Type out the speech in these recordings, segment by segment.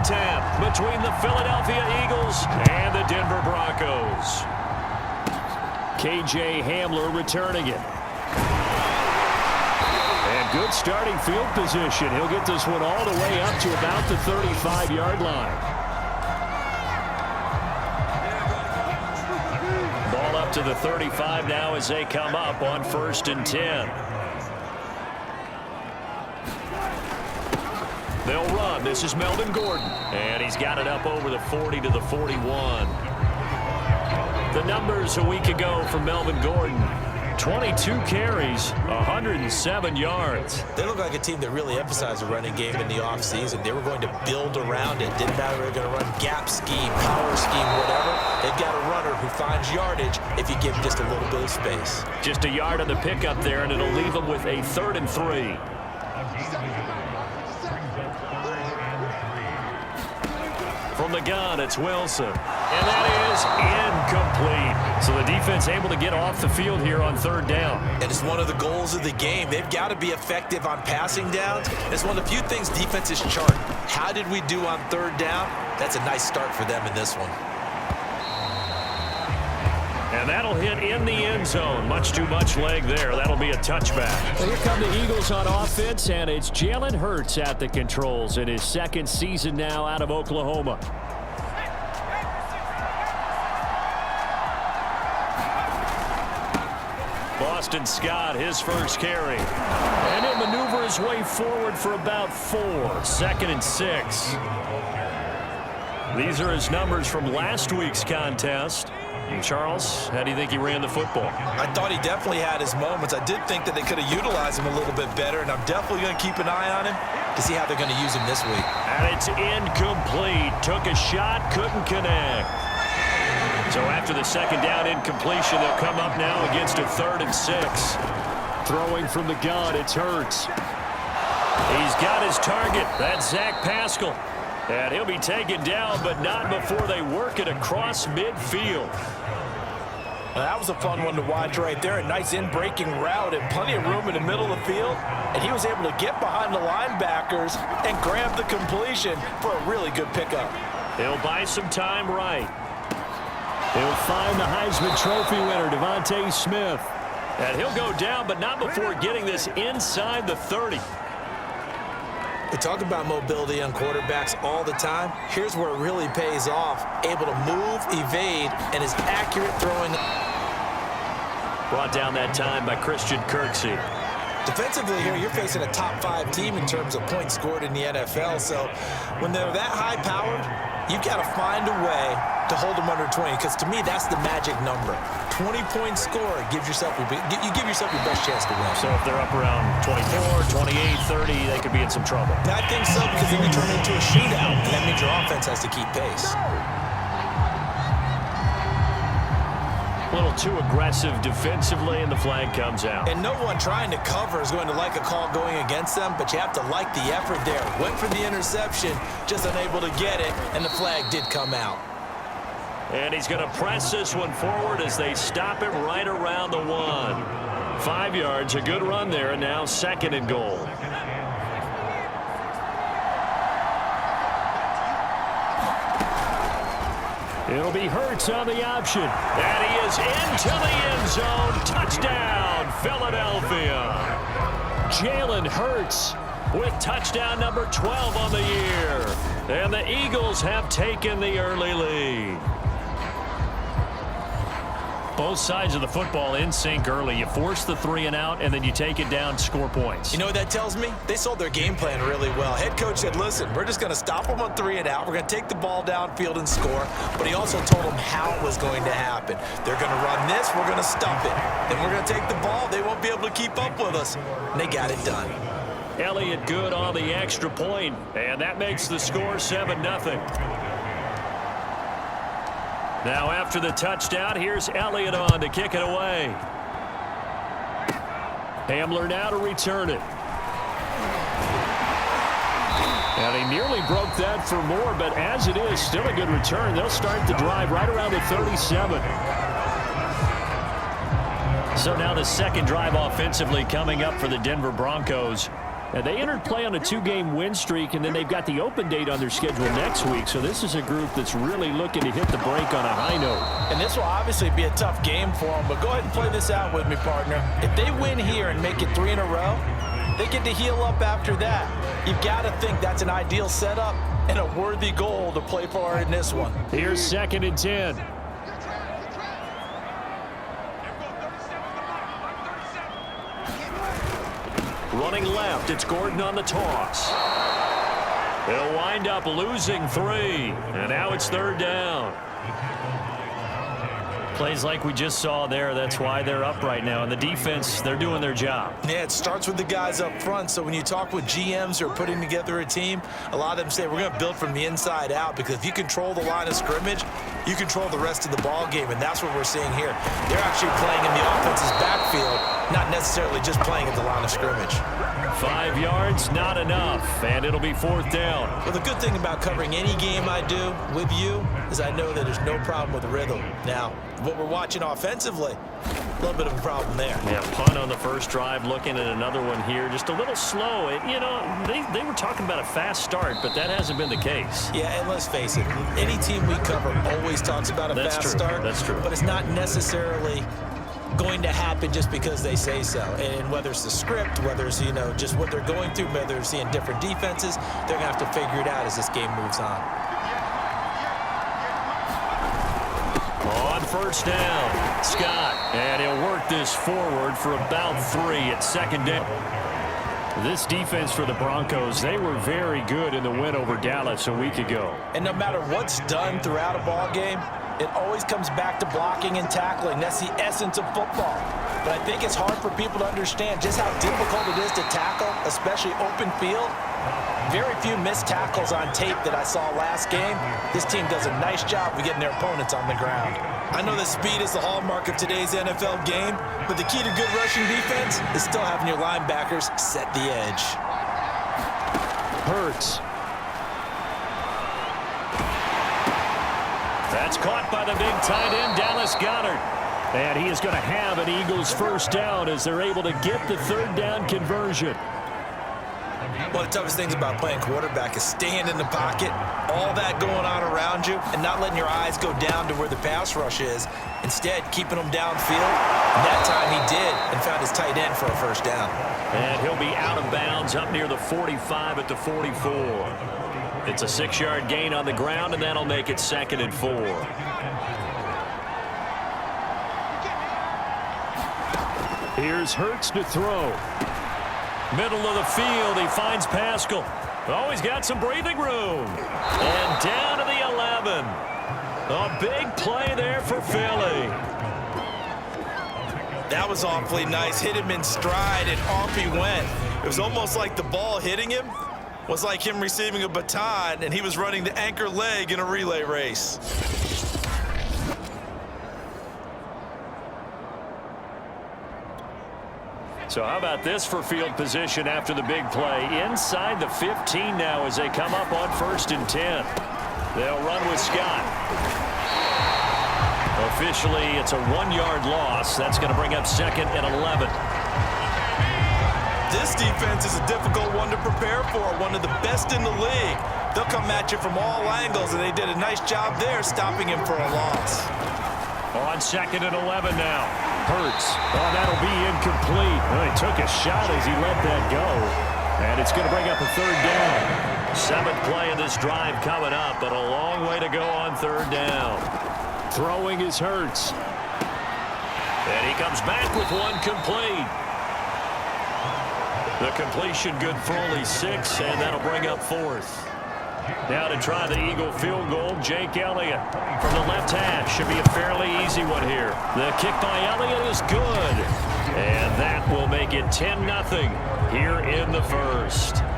and 10 between the Philadelphia Eagles and the Denver Broncos. KJ Hamler returning it. And good starting field position. He'll get this one all the way up to about the 35-yard line. Ball up to the 35 now as they come up on 1st and 10. They'll run. This is Melvin Gordon. And he's got it up over the 40 to the 41. The numbers a week ago for Melvin Gordon. 22 carries, 107 yards. They look like a team that really emphasized the running game in the offseason. They were going to build around it. Didn't matter if they were going to run gap scheme, power scheme, whatever. They've got a runner who finds yardage if you give him just a little bit of space. Just a yard on the pickup there, and it'll leave them with a 3rd and 3. From the gun, it's Wilson. And that is incomplete. So the defense able to get off the field here on 3rd down. And it's one of the goals of the game. They've got to be effective on passing downs. It's one of the few things defenses chart. How did we do on 3rd down? That's a nice start for them in this one. And that'll hit in the end zone. Much too much leg there. That'll be a touchback. Well, here come the Eagles on offense, and it's Jalen Hurts at the controls in his 2nd season now out of Oklahoma. Boston Scott, his first carry. And he'll maneuver his way forward for about 4. 2nd and 6. These are his numbers from last week's contest. Charles, how do you think he ran the football? I thought he definitely had his moments. I did think that they could have utilized him a little bit better, and I'm definitely going to keep an eye on him to see how they're going to use him this week. And it's incomplete. Took a shot, couldn't connect. So after the 2nd down incompletion, they'll come up now against a 3rd and 6. Throwing from the gun, it's Hurts. He's got his target. That's Zach Pascal. And he'll be taken down, but not before they work it across midfield. Well, that was a fun one to watch right there. A nice in-breaking route and plenty of room in the middle of the field. And he was able to get behind the linebackers and grab the completion for a really good pickup. He'll buy some time right. He'll find the Heisman Trophy winner, Devontae Smith. And he'll go down, but not before getting this inside the 30. We talk about mobility on quarterbacks all the time. Here's where it really pays off. Able to move, evade, and is accurate throwing. Brought down that time by Christian Kirksey. Defensively here, you're facing a top 5 team in terms of points scored in the NFL. So when they're that high-powered, you've got to find a way to hold them under 20. Because to me, that's the magic number. 20-point score gives yourself you give yourself your best chance to win. So if they're up around 24, 28, 30, they could be in some trouble. I think so, because then you turn it into a shootout, and that means your offense has to keep pace. A little too aggressive defensively, and the flag comes out. And no one trying to cover is going to like a call going against them, but you have to like the effort there. Went for the interception, just unable to get it, and the flag did come out. And he's going to press this one forward as they stop it right around the 1. 5 yards, a good run there, and now 2nd and goal. It'll be Hurts on the option. And he is into the end zone. Touchdown, Philadelphia. Jalen Hurts with touchdown number 12 on the year. And the Eagles have taken the early lead. Both sides of the football in sync early. You force the 3 and out, and then you take it down, score points. You know what that tells me? They sold their game plan really well. Head coach said, listen, we're just going to stop them on 3 and out. We're going to take the ball downfield and score. But he also told them how it was going to happen. They're going to run this. We're going to stump it. Then we're going to take the ball. They won't be able to keep up with us. And they got it done. Elliott good on the extra point, and that makes the score 7-0. Now after the touchdown, here's Elliott on to kick it away. Hamler now to return it. And he nearly broke that for more, but as it is, still a good return. They'll start the drive right around the 37. So now the second drive offensively coming up for the Denver Broncos. And they entered play on a 2-game win streak, and then they've got the open date on their schedule next week. So this is a group that's really looking to hit the break on a high note. And this will obviously be a tough game for them, but go ahead and play this out with me, partner. If they win here and make it 3 in a row, they get to heal up after that. You've got to think that's an ideal setup and a worthy goal to play for in this one. Here's 2nd and 10. Running left, it's Gordon on the toss. They'll wind up losing 3, and now it's 3rd down. Plays like we just saw there, that's why they're up right now. And the defense, they're doing their job. Yeah, it starts with the guys up front. So when you talk with GMs who are putting together a team, a lot of them say we're going to build from the inside out, because if you control the line of scrimmage, you control the rest of the ball game, and that's what we're seeing here. They're actually playing in the offense's backfield, not necessarily just playing at the line of scrimmage. 5 yards, not enough, and it'll be 4th down. Well, the good thing about covering any game I do with you is I know that there's no problem with rhythm. Now, what we're watching offensively, a little bit of a problem there. Yeah, punt on the first drive, looking at another one here, just a little slow. You know, they were talking about a fast start, but that hasn't been the case. Yeah, and let's face it, any team we cover always talks about a fast start. That's true. But it's not necessarily going to happen just because they say so. And whether it's the script, whether it's, you know, just what they're going through, whether they're seeing different defenses, they're going to have to figure it out as this game moves on. On 1st down, Scott, and he'll work this forward for about 3 at 2nd down. This defense for the Broncos, they were very good in the win over Dallas a week ago. And no matter what's done throughout a ball game, it always comes back to blocking and tackling. That's the essence of football. But I think it's hard for people to understand just how difficult it is to tackle, especially open field. Very few missed tackles on tape that I saw last game. This team does a nice job of getting their opponents on the ground. I know that speed is the hallmark of today's NFL game, but the key to good rushing defense is still having your linebackers set the edge. Hurts. That's caught by the big tight end, Dallas Goedert. And he is going to have an Eagles 1st down as they're able to get the 3rd down conversion. One of the toughest things about playing quarterback is staying in the pocket, all that going on around you, and not letting your eyes go down to where the pass rush is. Instead, keeping them downfield. And that time he did and found his tight end for a 1st down. And he'll be out of bounds up near the 45 at the 44. It's a 6-yard gain on the ground, and that'll make it 2nd and 4. Here's Hurts to throw. Middle of the field, he finds Pascal. Oh, he's got some breathing room. And down to the 11. A big play there for Philly. That was awfully nice. Hit him in stride, and off he went. It was almost like the ball hitting him was like him receiving a baton, and he was running the anchor leg in a relay race. So how about this for field position after the big play? Inside the 15 now as they come up on 1st and 10. They'll run with Scott. Officially, it's a 1-yard loss. That's going to bring up 2nd and 11. This defense is a difficult one to prepare for, one of the best in the league. They'll come at you from all angles, and they did a nice job there stopping him for a loss. On 2nd and 11 now. Hurts. Oh, that'll be incomplete. Well, he took a shot as he let that go. And it's going to bring up a 3rd down. 7th play of this drive coming up, but a long way to go on 3rd down. Throwing is Hurts. And he comes back with one complete. The completion good for only 6, and that'll bring up 4th. Now to try the Eagle field goal, Jake Elliott from the left hash. Should be a fairly easy one here. The kick by Elliott is good. And that will make it 10-0 here in the 1st.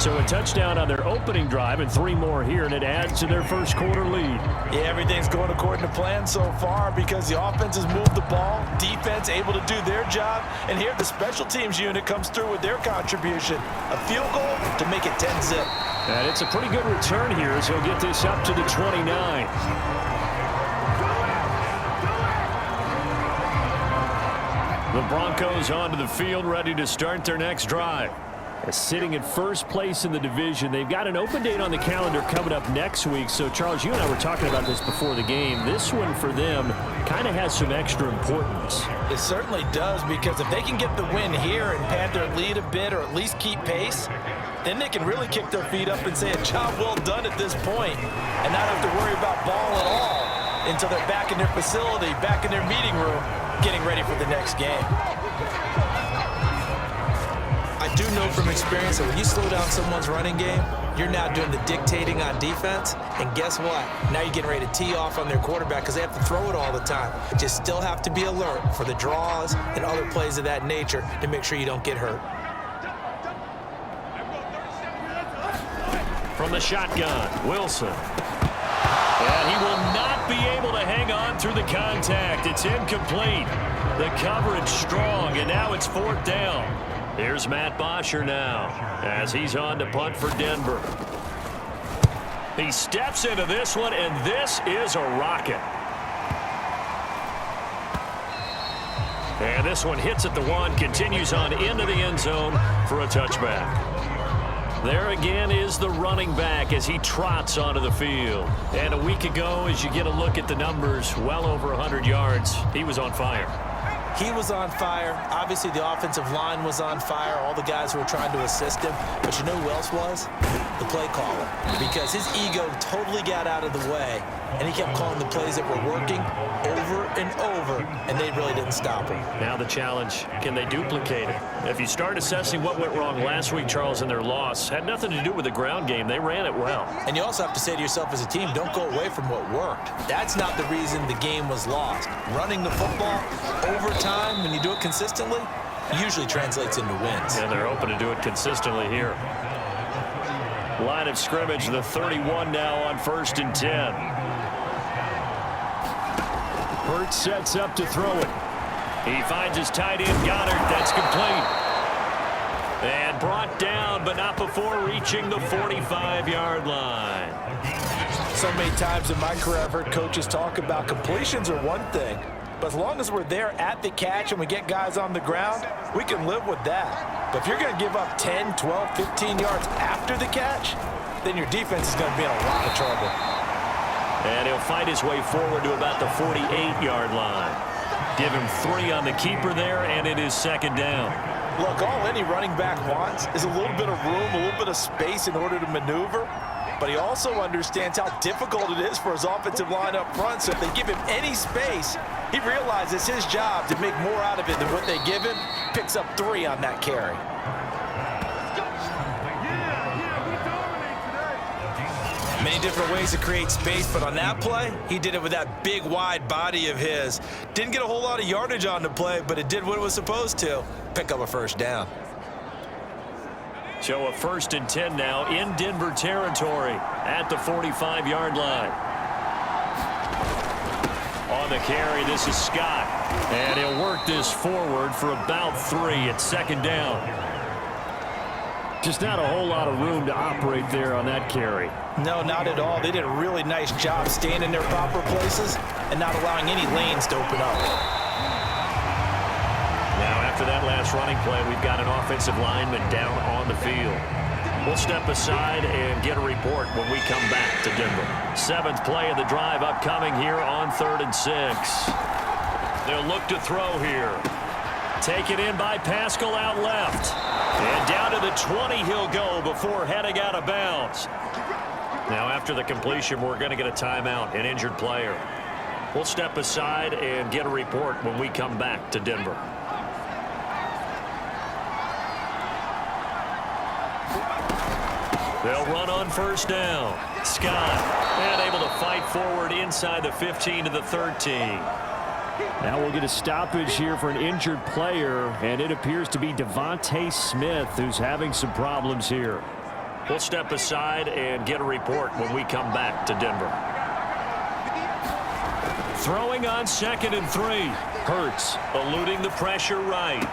So a touchdown on their opening drive and 3 more here, and it adds to their 1st quarter lead. Yeah, everything's going according to plan so far because the offense has moved the ball, defense able to do their job, and here the special teams unit comes through with their contribution. A field goal to make it 10-0. And it's a pretty good return here as he'll get this up to the 29. The Broncos onto the field ready to start their next drive. Sitting in first place in the division. They've got an open date on the calendar coming up next week. So, Charles, you and I were talking about this before the game. This one for them kind of has some extra importance. It certainly does, because if they can get the win here and pad their lead a bit or at least keep pace, then they can really kick their feet up and say a job well done at this point and not have to worry about ball at all until they're back in their facility, back in their meeting room, getting ready for the next game. I do know from experience that when you slow down someone's running game, you're now doing the dictating on defense, and guess what? Now you're getting ready to tee off on their quarterback because they have to throw it all the time. Just still have to be alert for the draws and other plays of that nature to make sure you don't get hurt. From the shotgun, Wilson. And he will not be able to hang on through the contact. It's incomplete. The coverage strong, and now it's 4th down. Here's Matt Bosher now as he's on to punt for Denver. He steps into this one, and this is a rocket. And this one hits at the 1, continues on into the end zone for a touchback. There again is the running back as he trots onto the field. And a week ago, as you get a look at the numbers, well over 100 yards, he was on fire. He was on fire. Obviously, the offensive line was on fire. All the guys who were trying to assist him. But you know who else was? The play caller. Because his ego totally got out of the way, and he kept calling the plays that were working over and over, and they really didn't stop him. Now the challenge, can they duplicate it? If you start assessing what went wrong last week, Charles, in their loss, had nothing to do with the ground game. They ran it well. And you also have to say to yourself as a team, don't go away from what worked. That's not the reason the game was lost. Running the football over time, when you do it consistently, usually translates into wins. And they're open to do it consistently here. Line of scrimmage, the 31 now on 1st and 10. Hurts sets up to throw it. He finds his tight end, Goddard. That's complete. And brought down, but not before reaching the 45-yard line. So many times in my career, I've heard coaches talk about completions are one thing, but as long as we're there at the catch and we get guys on the ground, we can live with that. But if you're going to give up 10, 12, 15 yards after the catch, then your defense is going to be in a lot of trouble. And he'll fight his way forward to about the 48-yard line. Give him 3 on the keeper there, and it is 2nd down. Look, all any running back wants is a little bit of room, a little bit of space in order to maneuver. But he also understands how difficult it is for his offensive line up front. So if they give him any space, he realizes it's his job to make more out of it than what they give him. Picks up 3 on that carry. Many different ways to create space, but on that play, he did it with that big, wide body of his. Didn't get a whole lot of yardage on the play, but it did what it was supposed to. Pick up a 1st down. So a 1st and 10 now in Denver territory at the 45-yard line. On the carry, this is Scott. And he'll work this forward for about 3 at 2nd down. Just not a whole lot of room to operate there on that carry. No, not at all. They did a really nice job staying in their proper places and not allowing any lanes to open up. Now, after that last running play, we've got an offensive lineman down on the field. We'll step aside and get a report when we come back to Denver. 7th play of the drive upcoming here on 3rd and 6. They'll look to throw here. Taken in by Pascal out left. And down to the 20 he'll go before heading out of bounds. Now, after the completion, we're going to get a timeout, an injured player. We'll step aside and get a report when we come back to Denver. They'll run on 1st down. Scott, and able to fight forward inside the 15 to the 13. Now we'll get a stoppage here for an injured player, and it appears to be Devontae Smith who's having some problems here. We'll step aside and get a report when we come back to Denver. Throwing on 2nd and 3. Hurts eluding the pressure right.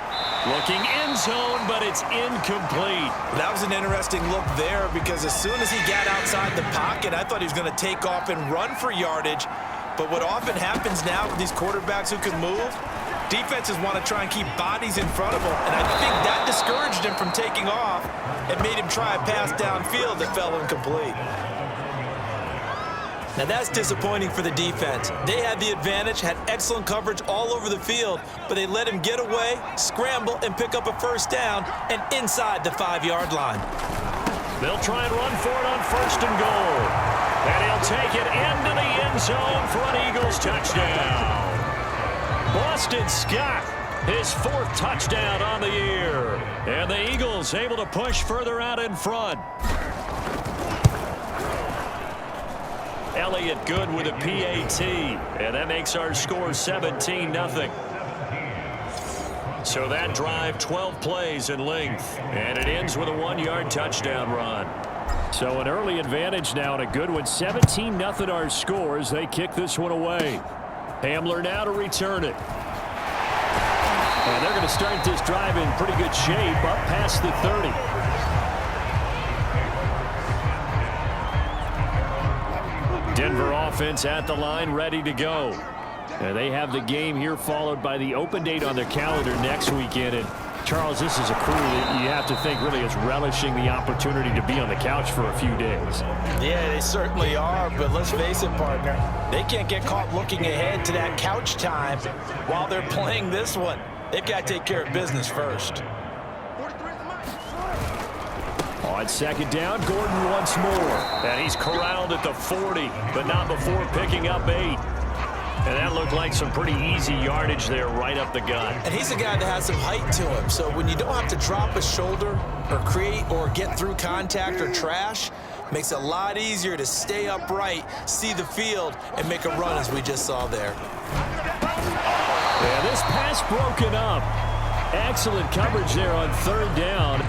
Looking end zone, but it's incomplete. That was an interesting look there because as soon as he got outside the pocket, I thought he was going to take off and run for yardage. But what often happens now with these quarterbacks who can move, Defenses want to try and keep bodies in front of him, and I think that discouraged him from taking off and made him try a pass downfield that fell incomplete. Now that's disappointing for the defense. They had the advantage, had excellent coverage all over the field, but they let him get away, scramble, and pick up a first down and inside the 5-yard line. They'll try and run for it on 1st and goal. And he'll take it into the end zone for an Eagles touchdown. Boston Scott, his 4th touchdown on the year. And the Eagles able to push further out in front. Elliott good with a PAT, and that makes our score 17-0. So that drive, 12 plays in length, and it ends with a 1-yard touchdown run. So an early advantage now and a good one. 17-0 our score as they kick this one away. Hamler now to return it. And they're going to start this drive in pretty good shape up past the 30. Denver offense at the line, ready to go. And they have the game here followed by the open date on their calendar next weekend. And Charles, this is a crew that you have to think really is relishing the opportunity to be on the couch for a few days. Yeah, they certainly are, but let's face it, partner. They can't get caught looking ahead to that couch time while they're playing this one. They've got to take care of business first. On 2nd down, Gordon once more. And he's corralled at the 40, but not before picking up 8. And that looked like some pretty easy yardage there right up the gut. And he's a guy that has some height to him, so when you don't have to drop a shoulder or create or get through contact or trash, makes it a lot easier to stay upright, see the field, and make a run as we just saw there. Yeah, this pass broken up. Excellent coverage there on 3rd down.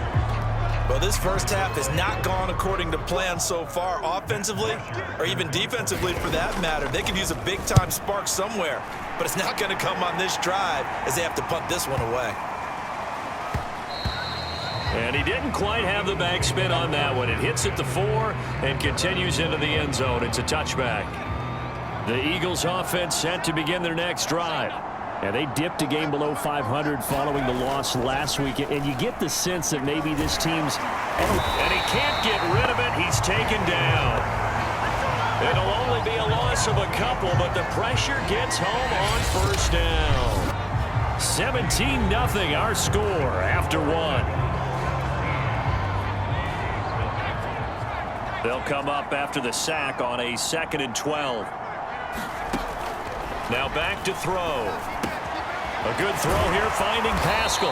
Well, this first half has not gone according to plan so far, offensively or even defensively for that matter. They could use a big-time spark somewhere, but it's not going to come on this drive as they have to punt this one away. And he didn't quite have the backspin on that one. It hits at the 4 and continues into the end zone. It's a touchback. The Eagles offense set to begin their next drive. And they dipped a game below 500 following the loss last week. And you get the sense that maybe this team's... And he can't get rid of it. He's taken down. It'll only be a loss of a couple, but the pressure gets home on 1st down. 17-0 our score after 1. They'll come up after the sack on a 2nd and 12. Now back to throw. A good throw here, finding Pascal.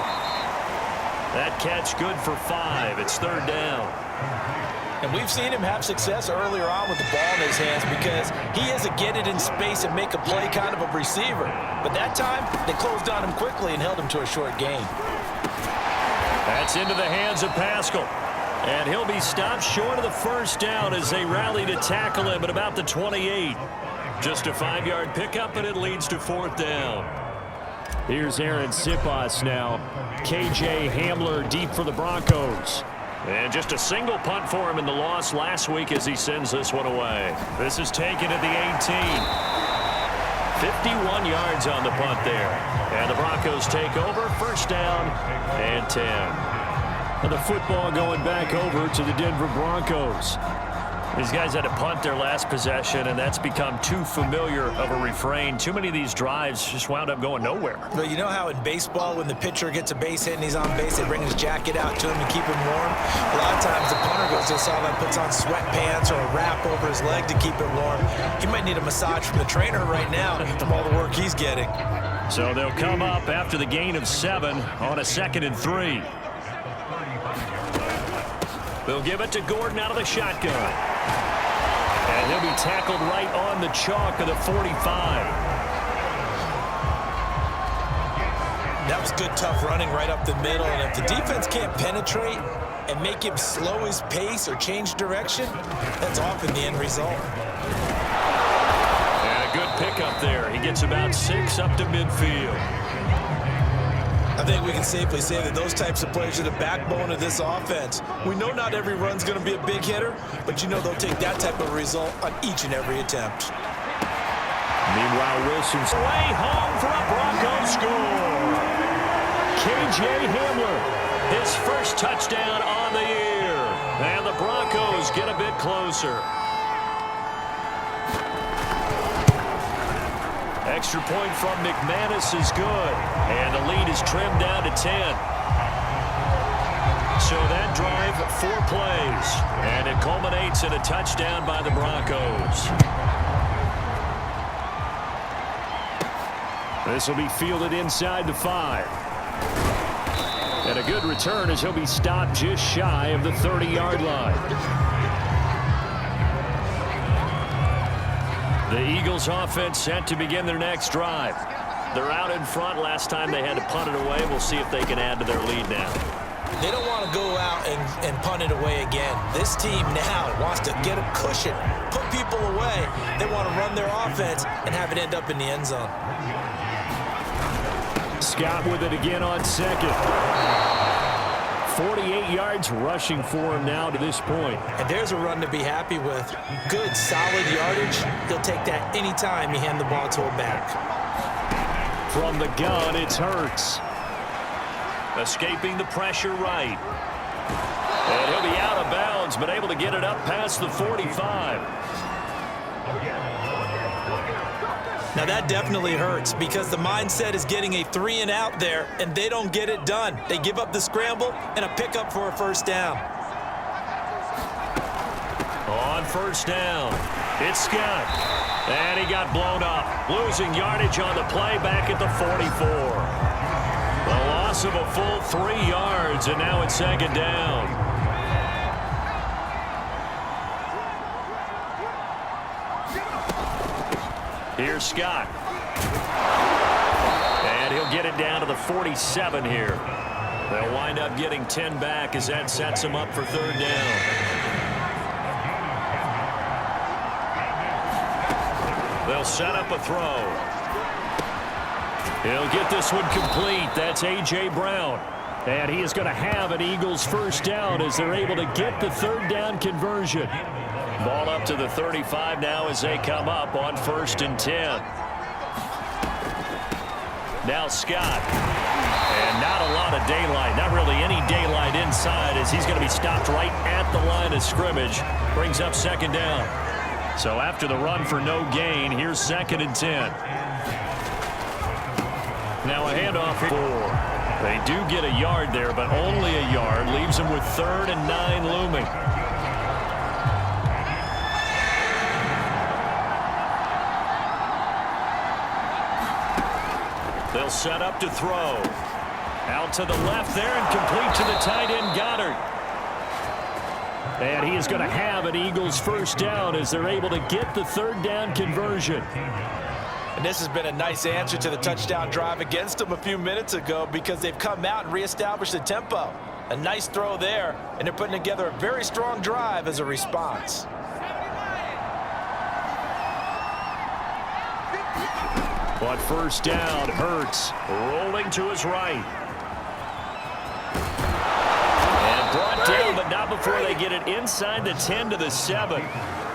That catch good for 5. It's 3rd down. And we've seen him have success earlier on with the ball in his hands because he is a get it in space and make a play kind of a receiver. But that time, they closed on him quickly and held him to a short gain. That's into the hands of Pascal. And he'll be stopped short of the 1st down as they rally to tackle him at about the 28. Just a 5-yard pickup, and it leads to 4th down. Here's Aaron Sipas now. KJ Hamler deep for the Broncos. And just a single punt for him in the loss last week as he sends this one away. This is taken at the 18. 51 yards on the punt there. And the Broncos take over. 1st down and 10. And the football going back over to the Denver Broncos. These guys had to punt their last possession, and that's become too familiar of a refrain. Too many of these drives just wound up going nowhere. Well, you know how in baseball, when the pitcher gets a base hit and he's on base, they bring his jacket out to him to keep him warm? A lot of times the punter goes to sideline, puts on sweatpants or a wrap over his leg to keep it warm. He might need a massage from the trainer right now from all the work he's getting. So they'll come up after the gain of 7 on a 2nd and 3. They'll give it to Gordon out of the shotgun. And he'll be tackled right on the chalk of the 45. That was good, tough running right up the middle. And if the defense can't penetrate and make him slow his pace or change direction, that's often the end result. And a good pickup there. He gets about 6 up to midfield. I think we can safely say that those types of players are the backbone of this offense. We know not every run's going to be a big hitter, but you know they'll take that type of result on each and every attempt. Meanwhile, Wilson's way home for a Broncos score. KJ Hamler, his first touchdown on the year. And the Broncos get a bit closer. Extra point from McManus is good. And the lead is trimmed down to 10. So that drive, 4 plays. And it culminates in a touchdown by the Broncos. This will be fielded inside the 5. And a good return as he'll be stopped just shy of the 30-yard line. The Eagles offense set to begin their next drive. They're out in front. Last time they had to punt it away. We'll see if they can add to their lead now. They don't want to go out and punt it away again. This team now wants to get a cushion, put people away. They want to run their offense and have it end up in the end zone. Scott with it again on second. 48 yards rushing for him now to this point. And there's a run to be happy with. Good, solid yardage. He'll take that anytime you hand the ball to a back. From the gun, it's Hurts. Escaping the pressure right. And he'll be out of bounds, but able to get it up past the 45. Now that definitely hurts because the mindset is getting a 3-and-out there, and they don't get it done. They give up the scramble and a pickup for a first down. On first down, it's Scott. And he got blown up, losing yardage on the play back at the 44. The loss of a full 3 yards, and now it's second down. Here's Scott. And he'll get it down to the 47 here. They'll wind up getting 10 back as that sets them up for third down. They'll set up a throw. He'll get this one complete. That's A.J. Brown. And he is going to have an Eagles first down as they're able to get the third down conversion. Ball up to the 35 now as they come up on 1st and 10. Now Scott. And not a lot of daylight. Not really any daylight inside as he's going to be stopped right at the line of scrimmage. Brings up second down. So after the run for no gain, here's 2nd and 10. Now a handoff for. They do get a yard there, but only a yard. Leaves them with 3rd and 9 looming. They'll set up to throw. Out to the left there and complete to the tight end Goddard. And he is going to have an Eagles first down as they're able to get the third down conversion. And this has been a nice answer to the touchdown drive against them a few minutes ago because they've come out and reestablished the tempo. A nice throw there, and they're putting together a very strong drive as a response. On first down, Hurts rolling to his right. And brought down, but not before they get it inside the 10 to the 7.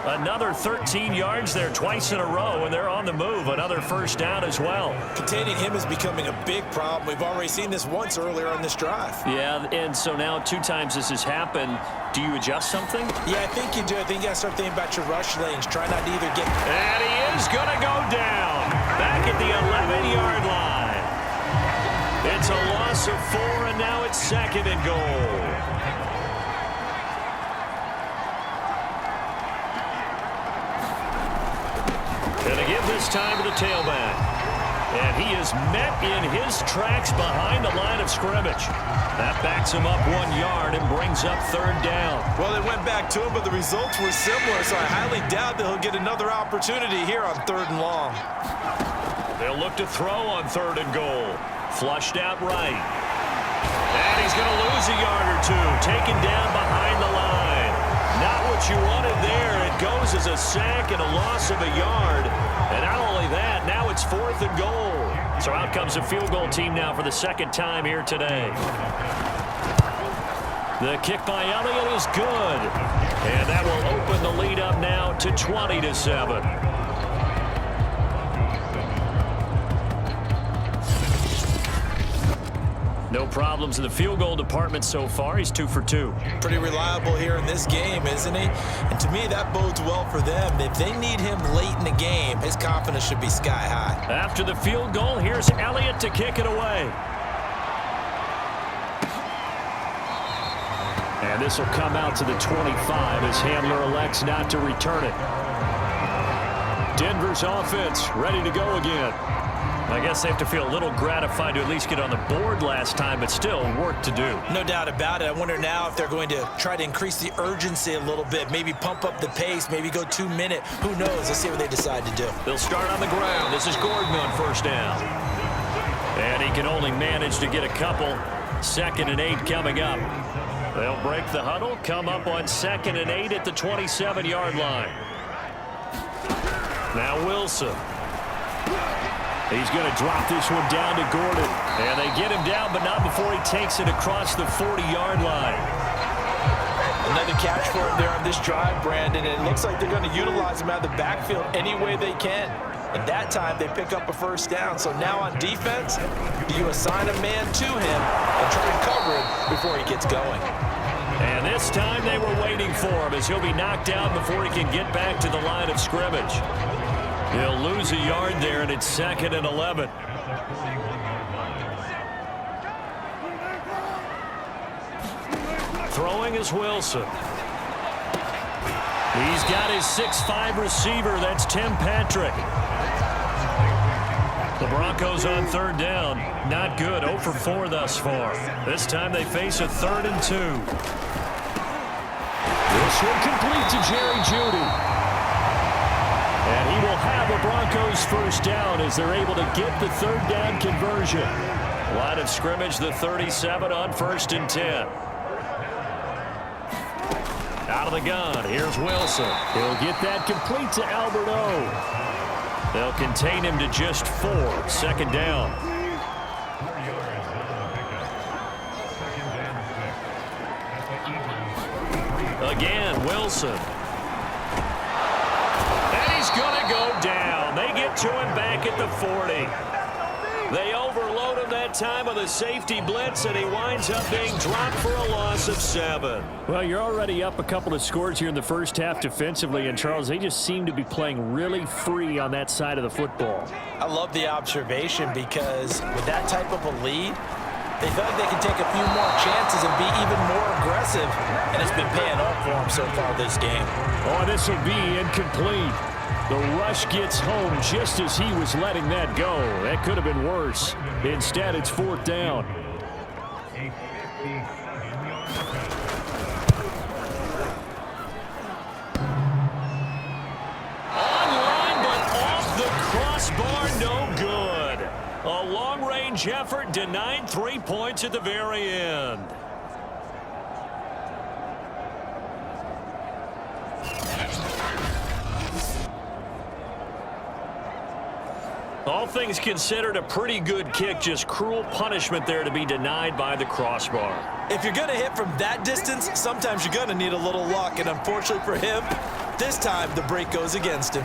Another 13 yards there twice in a row, and they're on the move. Another first down as well. Containing him is becoming a big problem. We've already seen this once earlier on this drive. Yeah, and so now 2 times this has happened. Do you adjust something? Yeah, I think you do. I think you got to start thinking about your rush lanes. Try not to either get... And he is going to go down. Back at the 11-yard line. It's a loss of 4, and now it's 2nd and goal. And they give this time to the tailback. And he is met in his tracks behind the line of scrimmage. That backs him up 1 yard and brings up third down. Well, they went back to him, but the results were similar, so I highly doubt that he'll get another opportunity here on 3rd and long. They'll look to throw on 3rd and goal. Flushed out right. And he's going to lose a yard or 2. Taken down behind the line. Not what you wanted there. It goes as a sack and a loss of a yard. And not only that, now it's 4th and goal. So out comes a field goal team now for the 2nd time here today. The kick by Elliott is good. And that will open the lead up now to 20-7. No problems in the field goal department so far. He's 2 for 2. Pretty reliable here in this game, isn't he? And to me, that bodes well for them. If they need him late in the game, his confidence should be sky high. After the field goal, here's Elliott to kick it away. And this will come out to the 25 as Handler elects not to return it. Denver's offense ready to go again. I guess they have to feel a little gratified to at least get on the board last time, but still work to do. No doubt about it. I wonder now if they're going to try to increase the urgency a little bit, maybe pump up the pace, maybe go 2 minute. Who knows? Let's see what they decide to do. They'll start on the ground. This is Gordon on first down. And he can only manage to get a couple. 2nd and 8 coming up. They'll break the huddle, come up on 2nd and 8 at the 27-yard line. Now Wilson. He's going to drop this one down to Gordon. And they get him down, but not before he takes it across the 40-yard line. Another catch for him there on this drive, Brandon. And it looks like they're going to utilize him out of the backfield any way they can. And that time, they pick up a first down. So now on defense, do you assign a man to him and try to cover him before he gets going? And this time they were waiting for him as he'll be knocked down before he can get back to the line of scrimmage. He'll lose a yard there, and it's 2nd and 11. Throwing is Wilson. He's got his 6'5" receiver. That's Tim Patrick. The Broncos on 3rd down. Not good. 0 for 4 thus far. This time they face a 3rd and 2. This one complete to Jerry Jeudy. And he will have a Broncos first down as they're able to get the 3rd down conversion. Line of scrimmage, the 37 on 1st and 10. Out of the gun, here's Wilson. He'll get that complete to Albert O. They'll contain him to just 4. 2nd down. Again, Wilson. He's going to go down. They get to him back at the 40. They overload him that time with a safety blitz, and he winds up being dropped for a loss of 7. Well, you're already up a couple of scores here in the first half defensively, and Charles, they just seem to be playing really free on that side of the football. I love the observation because with that type of a lead, they feel like they can take a few more chances and be even more aggressive, and it's been paying off for them so far this game. Oh, this will be incomplete. The rush gets home just as he was letting that go. That could have been worse. Instead, it's 4th down. Online, but off the crossbar, no good. A long-range effort denied 3 points at the very end. All things considered, a pretty good kick. Just cruel punishment there to be denied by the crossbar. If you're going to hit from that distance, sometimes you're going to need a little luck. And unfortunately for him, this time the break goes against him.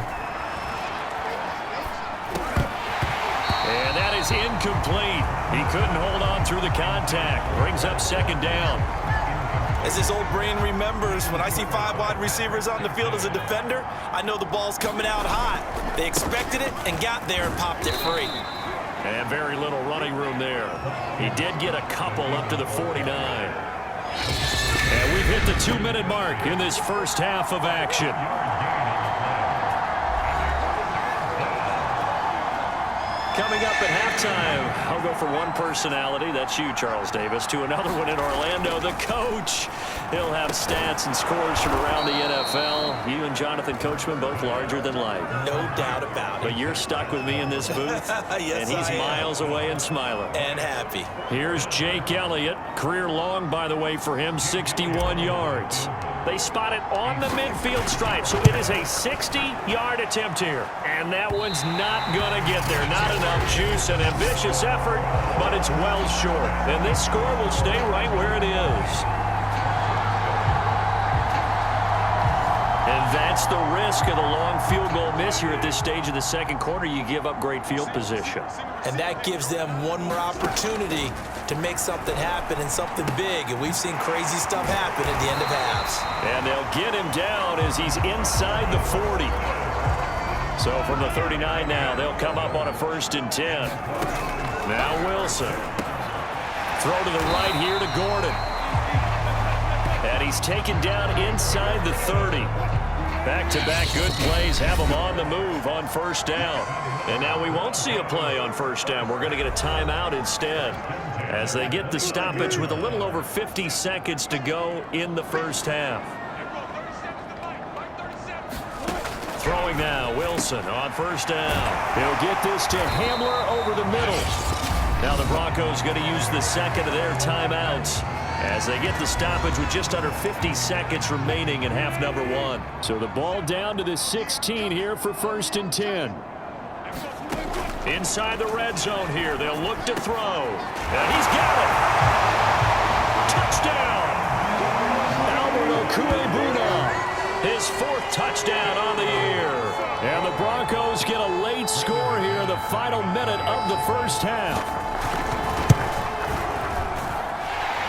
And that is incomplete. He couldn't hold on through the contact. Brings up 2nd down. As his old brain remembers, when I see 5 wide receivers on the field as a defender, I know the ball's coming out hot. They expected it and got there and popped it free. And very little running room there. He did get a couple up to the 49. And we've hit the 2-minute mark in this first half of action. Coming up at halftime, I'll go from one personality, that's you, Charles Davis, to another one in Orlando, the coach. He'll have stats and scores from around the NFL. You and Jonathan Coachman, both larger than life. No doubt about it. But you're stuck with me in this booth, yes, and he's miles away and smiling. And happy. Here's Jake Elliott. Career long, by the way, for him, 61 yards. They spot it on the midfield stripe, so it is a 60-yard attempt here. And that one's not going to get there. Not enough juice, an ambitious effort, but it's well short. And this score will stay right where it is. And That's the risk of the long field goal miss here at this stage of the second quarter. You give up great field position. And that gives them one more opportunity to make something happen and something big. And we've seen crazy stuff happen at the end of halves. And they'll get him down as he's inside the 40. So from the 39 now, they'll come up on a 1st and 10. Now Wilson. Throw to the right here to Gordon. And he's taken down inside the 30. Back-to-back good plays have him on the move on 1st down. And now we won't see a play on 1st down. We're going to get a timeout instead as they get the stoppage with a little over 50 seconds to go in the 1st half. Throwing now, Wilson on 1st down. He'll get this to Hamler over the middle. Now the Broncos going to use the second of their timeouts as they get the stoppage with just under 50 seconds remaining in half number 1. So the ball down to the 16 here for 1st and 10. Inside the red zone here, they'll look to throw. And he's got it. Touchdown. Albert Okuebuna, his 4th touchdown on the year. And the Broncos get a late score here in the final minute of the 1st half.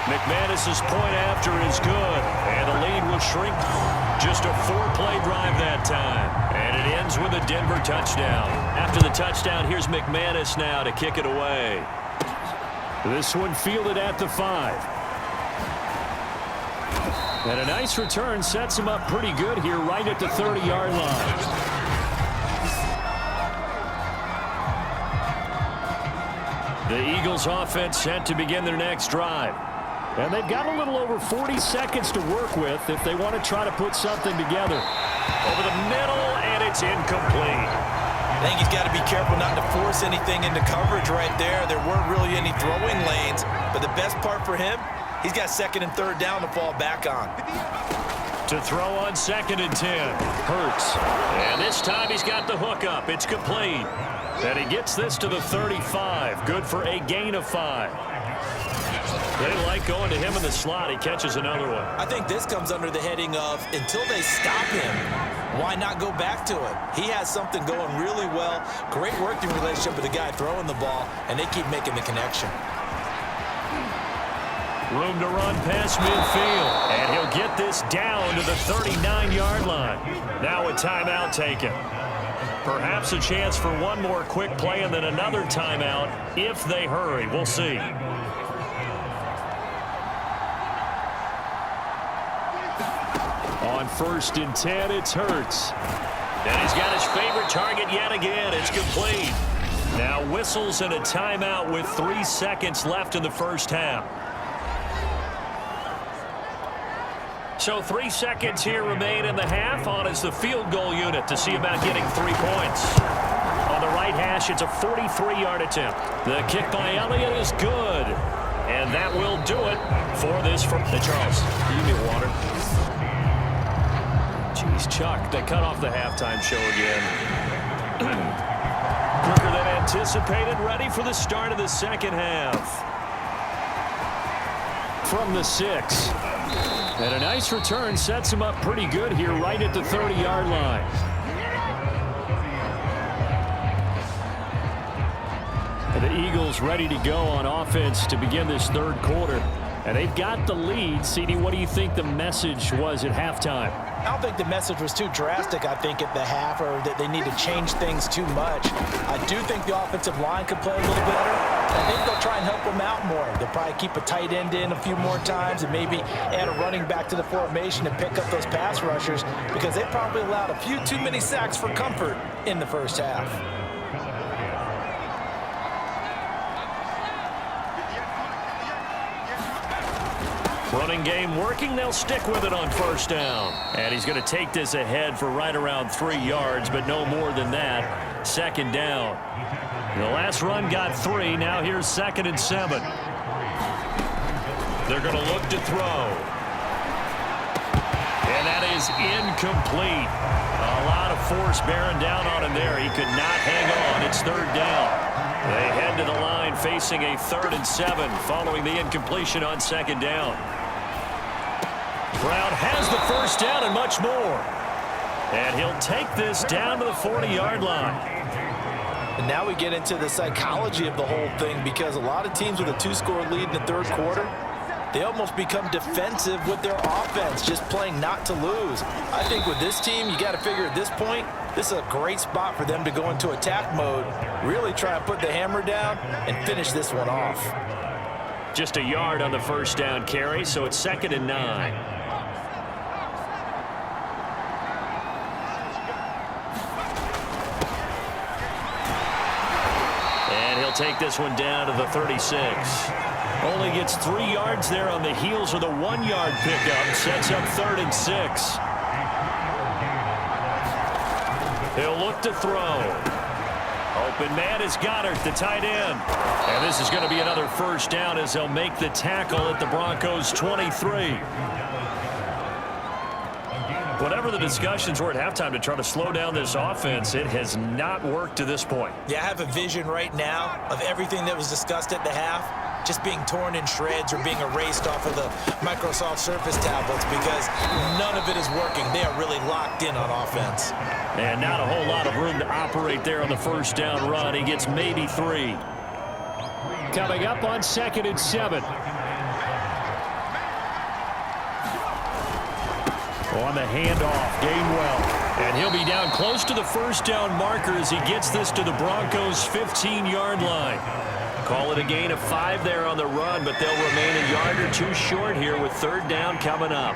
McManus's point after is good, and the lead will shrink. Just a 4-play drive that time, and it ends with a Denver touchdown. After the touchdown, here's McManus now to kick it away. This one fielded at the 5. And a nice return sets him up pretty good here right at the 30-yard line. The Eagles offense set to begin their next drive. And they've got a little over 40 seconds to work with if they want to try to put something together. Over the middle, and it's incomplete. I think he's got to be careful not to force anything into coverage right there. There weren't really any throwing lanes, but the best part for him, he's got 2nd and 3rd down to fall back on. To throw on 2nd and 10. Hurts. And this time he's got the hook up. It's complete. And he gets this to the 35. Good for a gain of 5. They like going to him in the slot. He catches another one. I think this comes under the heading of until they stop him, why not go back to it? He has something going really well. Great working relationship with the guy throwing the ball, and they keep making the connection. Room to run past midfield, and he'll get this down to the 39-yard line. Now a timeout taken. Perhaps a chance for one more quick play and then another timeout if they hurry. We'll see. On 1st and 10, it's Hurts. And he's got his favorite target yet again. It's complete. Now whistles and a timeout with 3 seconds left in the 1st half. So 3 seconds here remain in the half on as the field goal unit to see about getting 3 points. On the right hash, it's a 43-yard attempt. The kick by Elliott is good. And that will do it for this from Charles. Give me water. Jeez, Chuck, they cut off the halftime show again. Quicker than anticipated, ready for the start of the second half. From the 6. And a nice return sets him up pretty good here right at the 30-yard line. The Eagles ready to go on offense to begin this 3rd quarter. And they've got the lead. CD, what do you think the message was at halftime? I don't think the message was too drastic, I think, at the half, or that they need to change things too much. I do think the offensive line could play a little better. I think they'll try and help them out more. They'll probably keep a tight end in a few more times and maybe add a running back to the formation and pick up those pass rushers because they probably allowed a few too many sacks for comfort in the 1st half. Running game working. They'll stick with it on 1st down. And he's going to take this ahead for right around 3 yards, but no more than that. 2nd down. The last run got 3. Now here's 2nd and 7. They're going to look to throw. And that is incomplete. A lot of force bearing down on him there. He could not hang on. It's 3rd down. They head to the line facing a 3rd and 7 following the incompletion on 2nd down. Brown has the 1st down and much more. And he'll take this down to the 40-yard line. And now we get into the psychology of the whole thing, because a lot of teams with a 2-score lead in the third quarter, they almost become defensive with their offense, just playing not to lose. I think with this team, you got to figure at this point, this is a great spot for them to go into attack mode, really try and put the hammer down and finish this one off. Just a yard on the first down carry, so it's 2nd and 9. And he'll take this one down to the 36. Only gets 3 yards there on the heels of the 1-yard pickup. Sets up 3rd and 6. He'll look to throw. Open man is Goddard, the tight end. And this is going to be another first down as they'll make the tackle at the Broncos' 23. Whatever the discussions were at halftime to try to slow down this offense, it has not worked to this point. Yeah, I have a vision right now of everything that was discussed at the half just being torn in shreds or being erased off of the Microsoft Surface tablets, because none of it is working. They are really locked in on offense. And not a whole lot of room to operate there on the first down run. He gets maybe 3. Coming up on 2nd and 7. On the handoff, Gainwell. And he'll be down close to the first down marker as he gets this to the Broncos' 15-yard line. Call it a gain of 5 there on the run, but they'll remain a yard or 2 short here with 3rd down coming up.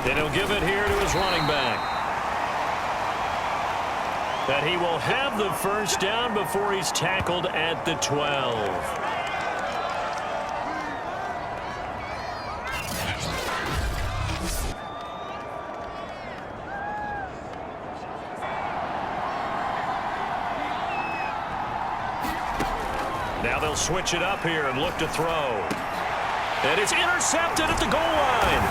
Then he'll give it here to his running back. That he will have the first down before he's tackled at the 12. Now they'll switch it up here and look to throw. And it's intercepted at the goal line.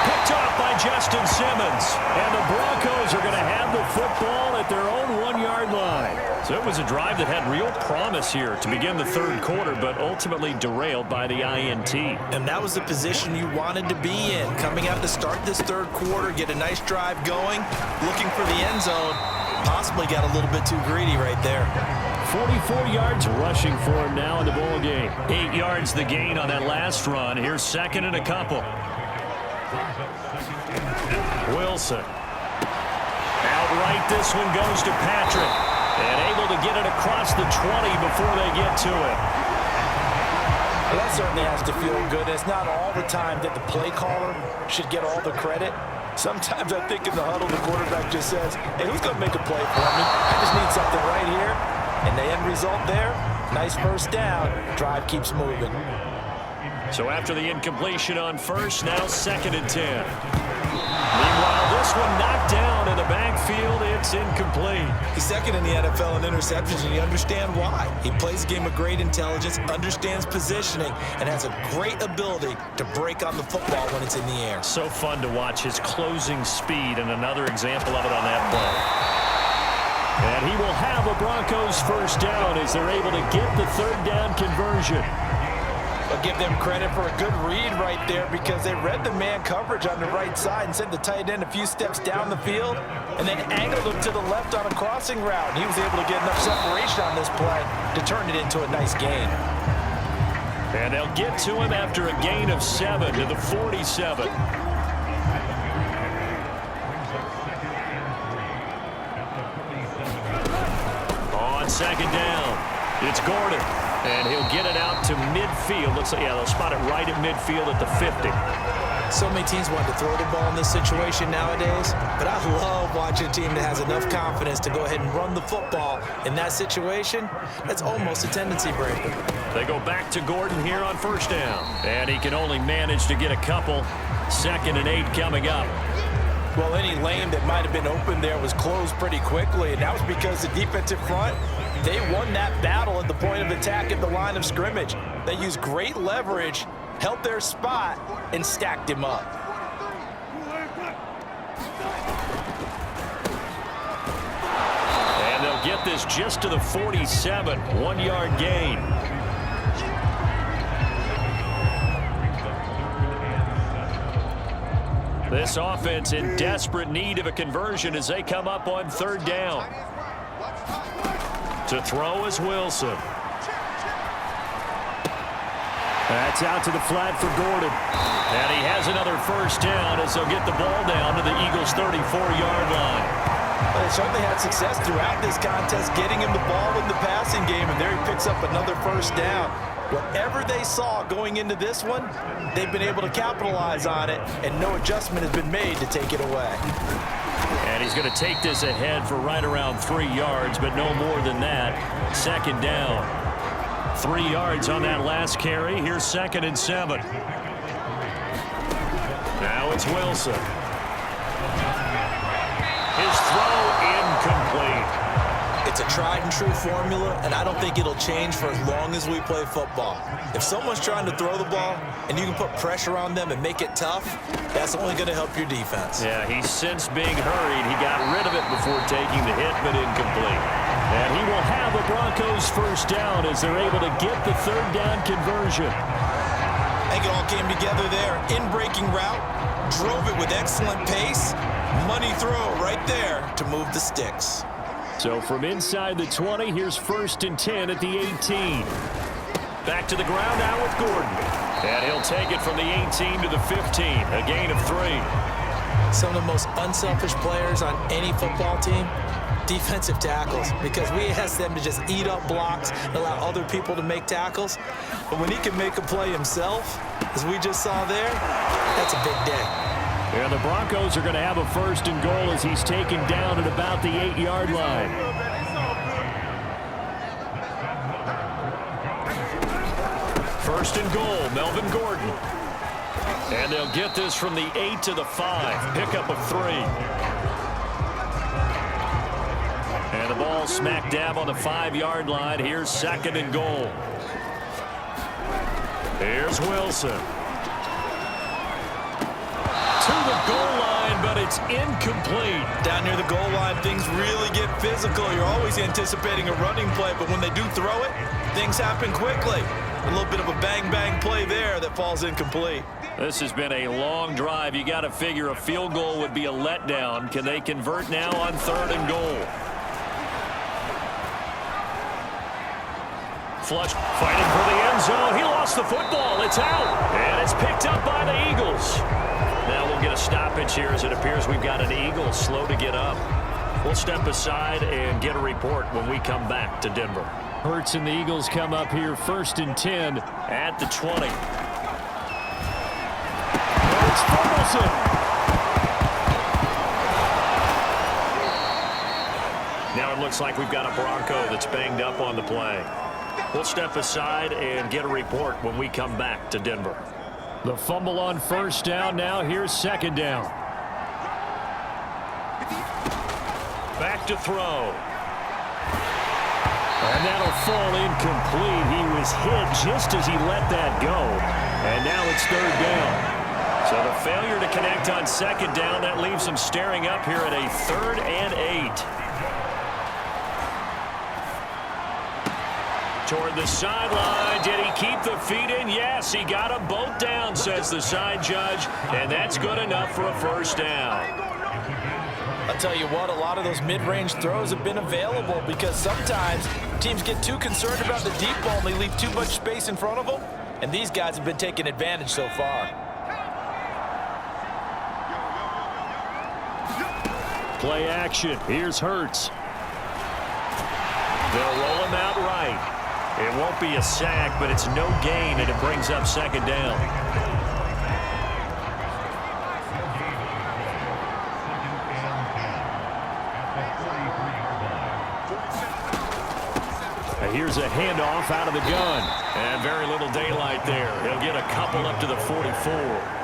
Picked off by Justin Simmons. And the Broncos are going to have the football at their own 1-yard line. So it was a drive that had real promise here to begin the third quarter, but ultimately derailed by the INT. And that was the position you wanted to be in. Coming out to start this third quarter, get a nice drive going, looking for the end zone. Possibly got a little bit too greedy right there. 44 yards rushing for him now in the ball game. 8 yards the gain on that last run. Here's 2nd and a couple. Wilson. Outright, this one goes to Patrick. And able to get it across the 20 before they get to it. Well, that certainly has to feel good. It's not all the time that the play caller should get all the credit. Sometimes I think in the huddle, the quarterback just says, hey, who's going to make a play for me? I just need something right here. And the end result there, nice first down. Drive keeps moving. So after the incompletion on first, now 2nd and 10. Meanwhile, this one knocked down in the backfield. It's incomplete. He's 2nd in the NFL in interceptions, and you understand why. He plays a game of great intelligence, understands positioning, and has a great ability to break on the football when it's in the air. So fun to watch his closing speed, and another example of it on that play. And he will have a Broncos first down as they're able to get the 3rd down conversion. I'll give them credit for a good read right there, because they read the man coverage on the right side and sent the tight end a few steps down the field and then angled him to the left on a crossing route. He was able to get enough separation on this play to turn it into a nice gain. And they'll get to him after a gain of 7 to the 47. On 2nd down, it's Gordon. And he'll get it out to midfield. Looks like, yeah, they'll spot it right at midfield at the 50. So many teams want to throw the ball in this situation nowadays, but I love watching a team that has enough confidence to go ahead and run the football in that situation. That's almost a tendency breaker. They go back to Gordon here on first down. And he can only manage to get a couple. 2nd and 8 coming up. Well, any lane that might have been open there was closed pretty quickly, and that was because the defensive front, they won that battle at the point of attack at the line of scrimmage. They used great leverage, held their spot, and stacked him up. And they'll get this just to the 47, 1-yard gain. This offense in desperate need of a conversion as they come up on 3rd down. To throw is Wilson. That's out to the flat for Gordon. And he has another 1st down as they'll get the ball down to the Eagles' 34-yard line. Well, they certainly had success throughout this contest getting him the ball in the passing game, and there he picks up another 1st down. Whatever they saw going into this one, they've been able to capitalize on it, and no adjustment has been made to take it away. And he's going to take this ahead for right around 3 yards, but no more than that. 2nd down. 3 yards on that last carry. Here's 2nd and 7. Now it's Wilson. His throw incomplete. It's a tried-and-true formula, and I don't think it'll change for as long as we play football. If someone's trying to throw the ball and you can put pressure on them and make it tough, that's only going to help your defense. Yeah, he sensed being hurried. He got rid of it before taking the hit, but incomplete. And he will have a Broncos 1st down as they're able to get the 3rd down conversion. I think it all came together there. In-breaking route, drove it with excellent pace. Money throw right there to move the sticks. So from inside the 20, here's 1st and 10 at the 18. Back to the ground now with Gordon. And he'll take it from the 18 to the 15, a gain of 3. Some of the most unselfish players on any football team, defensive tackles, because we ask them to just eat up blocks and allow other people to make tackles. But when he can make a play himself, as we just saw there, that's a big day. And the Broncos are going to have a 1st and goal as he's taken down at about the 8-yard line. First and goal, Melvin Gordon. And they'll get this from the 8 to the 5. Pickup of 3. And the ball smack dab on the 5-yard line. Here's 2nd and goal. Here's Wilson. To the goal line, but it's incomplete. Down near the goal line, things really get physical. You're always anticipating a running play, but when they do throw it, things happen quickly. A little bit of a bang-bang play there that falls incomplete. This has been a long drive. You got to figure a field goal would be a letdown. Can they convert now on 3rd and goal? Flush, fighting for the end zone. He lost the football. It's out. And it's picked up by the Eagles. Now we'll get a stoppage here as it appears we've got an Eagle slow to get up. We'll step aside and get a report when we come back to Denver. Hurts and the Eagles come up here 1st and 10 at the 20. It's Ferguson. Now it looks like we've got a Bronco that's banged up on the play. We'll step aside and get a report when we come back to Denver. The fumble on 1st down. Now here's 2nd down. Back to throw. And that'll fall incomplete. He was hit just as he let that go. And now it's 3rd down. So the failure to connect on 2nd down, that leaves him staring up here at a 3rd and 8. Toward the sideline. Did he keep the feet in? Yes, he got them both down, says the side judge. And that's good enough for a 1st down. I'll tell you what, a lot of those mid-range throws have been available because sometimes teams get too concerned about the deep ball and they leave too much space in front of them. And these guys have been taking advantage so far. Play action. Here's Hurts. They'll roll him out right. It won't be a sack, but it's no gain, and it brings up 2nd down. Here's a handoff out of the gun. And very little daylight there. He'll get a couple up to the 44.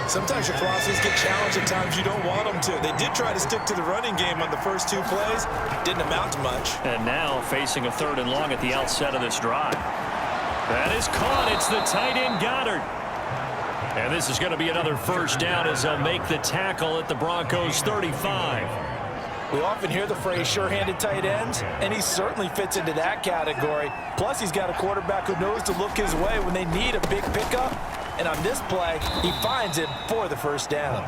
Sometimes your crosses get challenged at times you don't want them to. They did try to stick to the running game on the first 2 plays. Didn't amount to much. And now facing a 3rd and long at the outset of this drive. That is caught. It's the tight end Goddard. And this is going to be another 1st down as they'll make the tackle at the Broncos 35. We often hear the phrase sure-handed tight ends, and he certainly fits into that category. Plus, he's got a quarterback who knows to look his way when they need a big pickup, And on this play, he finds him for the first down.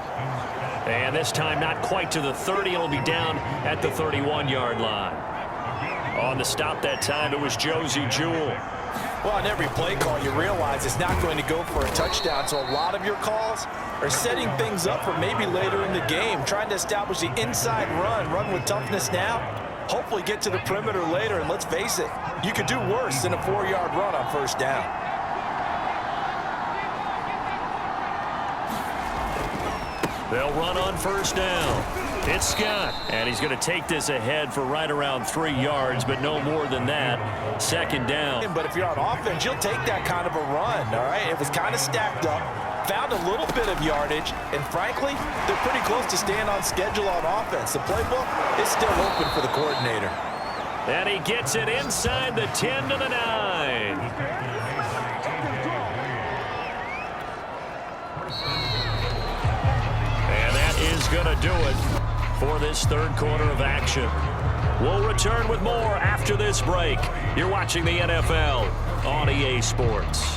And this time not quite to the 30. It'll be down at the 31-yard line. On the stop that time, it was Josie Jewell. Well, on every play call, you realize it's not going to go for a touchdown. So a lot of your calls are setting things up for maybe later in the game, trying to establish the inside run with toughness now, hopefully get to the perimeter later. And let's face it, you could do worse than a 4-yard run on first down. They'll run on first down. It's Scott, and he's going to take this ahead for right around 3 yards, but no more than that. Second down. But if you're on offense, you'll take that kind of a run, all right? It was kind of stacked up, found a little bit of yardage, and frankly, they're pretty close to staying on schedule on offense. The playbook is still open for the coordinator. And he gets it inside the 10 to the 9. Is going to do it for this third quarter of action. We'll return with more after this break. You're watching the NFL on EA Sports.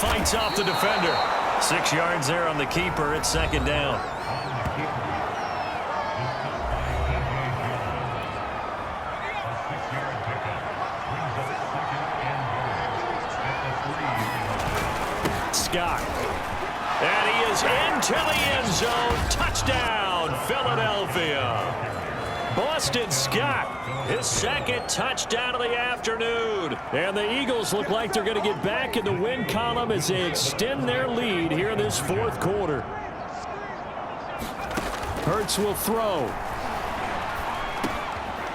Fights off the defender. 6 yards there on the keeper. It's second down. Scott. And he is into the end zone. Touchdown, Philadelphia. Boston Scott, his second touchdown of the afternoon. And the Eagles look like they're going to get back in the win column as they extend their lead here in this fourth quarter. Hurts will throw.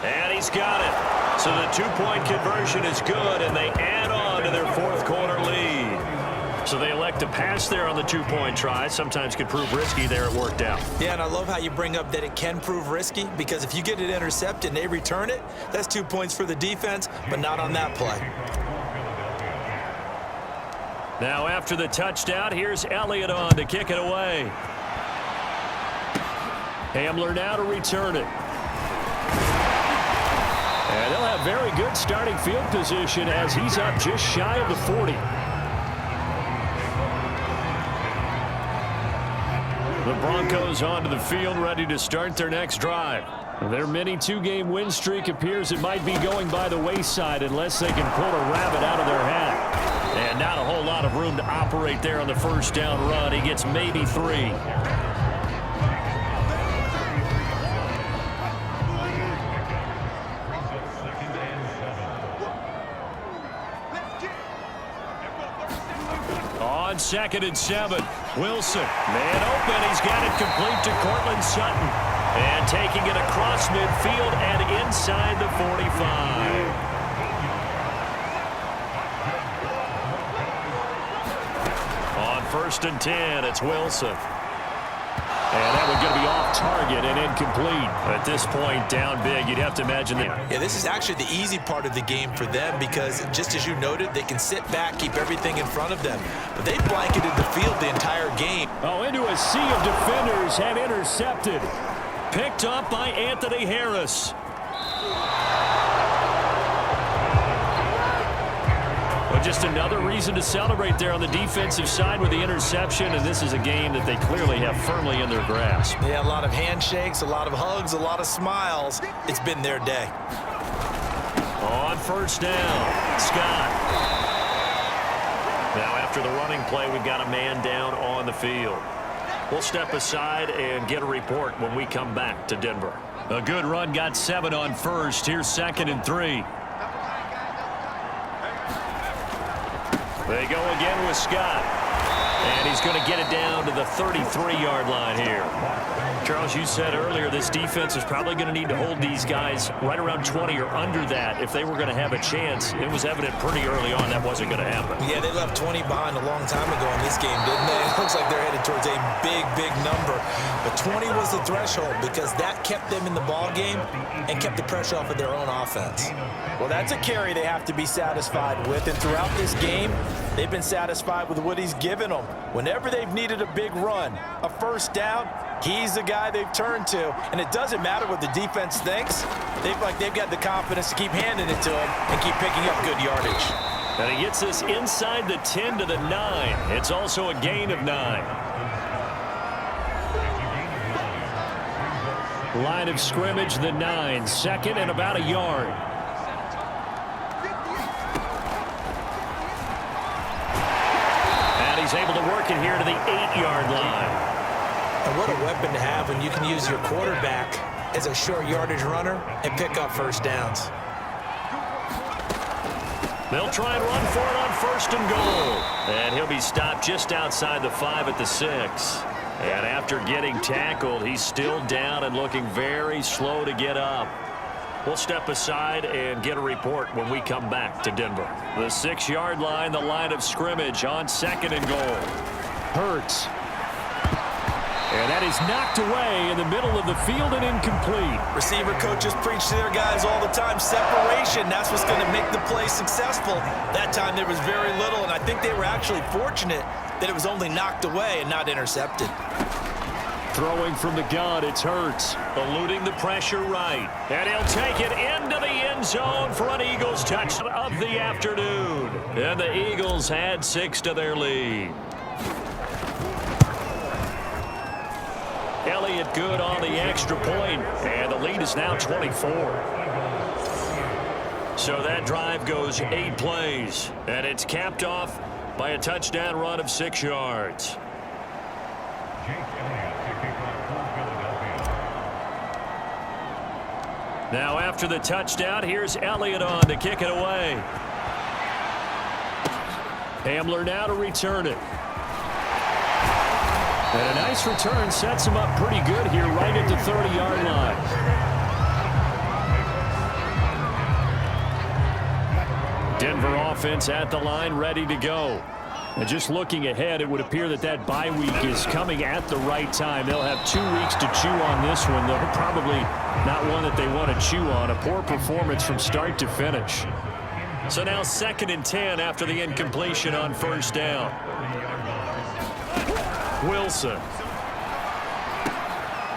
And he's got it. So the two-point conversion is good, and they add on to their fourth quarter lead. So they elect to pass there on the two-point try. Sometimes could prove risky. There it worked out. Yeah, and I love how you bring up that it can prove risky, because if you get it intercepted and they return it, that's 2 points for the defense, but not on that play. Now after the touchdown, here's Elliott on to kick it away. Hamler now to return it. And they'll have very good starting field position as he's up just shy of the 40. The Broncos onto the field, ready to start their next drive. Their mini two-game win streak appears it might be going by the wayside unless they can pull a rabbit out of their hat. And not a whole lot of room to operate there on the first down run. He gets maybe 3. On 2nd and 7, Wilson, man open, he's got it complete to Cortland Sutton. And taking it across midfield and inside the 45. On 1st and 10, it's Wilson. And that one's going to be off target and incomplete. At this point, down big, you'd have to imagine that. Yeah, this is actually the easy part of the game for them, because just as you noted, they can sit back, keep everything in front of them. But they blanketed the field the entire game. Oh, into a sea of defenders and intercepted. Picked up by Anthony Harris. But just another reason to celebrate there on the defensive side with the interception, and this is a game that they clearly have firmly in their grasp. Yeah, a lot of handshakes, a lot of hugs, a lot of smiles. It's been their day. On first down, Scott. Now after the running play, we've got a man down on the field. We'll step aside and get a report when we come back to Denver. A good run, got 7 on first. Here's 2nd and 3. They go again with Scott. And he's going to get it down to the 33-yard line here. Charles, you said earlier this defense is probably going to need to hold these guys right around 20 or under that if they were going to have a chance. It was evident pretty early on that wasn't going to happen. Yeah, they left 20 behind a long time ago in this game, didn't they? It looks like they're headed towards a big, big number. But 20 was the threshold because that kept them in the ball game and kept the pressure off of their own offense. Well, that's a carry they have to be satisfied with. And throughout this game, they've been satisfied with what he's given them. Whenever they've needed a big run, a first down, He's the guy they've turned to, and it doesn't matter what the defense thinks. They've got the confidence to keep handing it to him and keep picking up good yardage. And he gets this inside the 10 to the 9. It's also a gain of 9. Line of scrimmage, the 9. Second and about a yard. And he's able to work it here to the 8-yard line. And what a weapon to have when you can use your quarterback as a short yardage runner and pick up first downs. They'll try and run for it on first and goal. And he'll be stopped just outside the 5 at the 6. And after getting tackled, he's still down and looking very slow to get up. We'll step aside and get a report when we come back to Denver. The 6-yard line, the line of scrimmage on second and goal. Hurts. And that is knocked away in the middle of the field and incomplete. Receiver coaches preach to their guys all the time. Separation, that's what's going to make the play successful. That time there was very little, and I think they were actually fortunate that it was only knocked away and not intercepted. Throwing from the gun, it's Hurts. Eluding the pressure right. And he'll take it into the end zone for an Eagles touchdown of the afternoon. And the Eagles add 6 to their lead. Elliott good on the extra point, and the lead is now 24. So that drive goes 8 plays, and it's capped off by a touchdown run of 6 yards. Now after the touchdown, here's Elliott on to kick it away. Hamler now to return it. And a nice return sets him up pretty good here right at the 30-yard line. Denver offense at the line, ready to go. And just looking ahead, it would appear that that bye week is coming at the right time. They'll have 2 weeks to chew on this one, though probably not one that they want to chew on. A poor performance from start to finish. So now 2nd and 10 after the incompletion on first down. Wilson.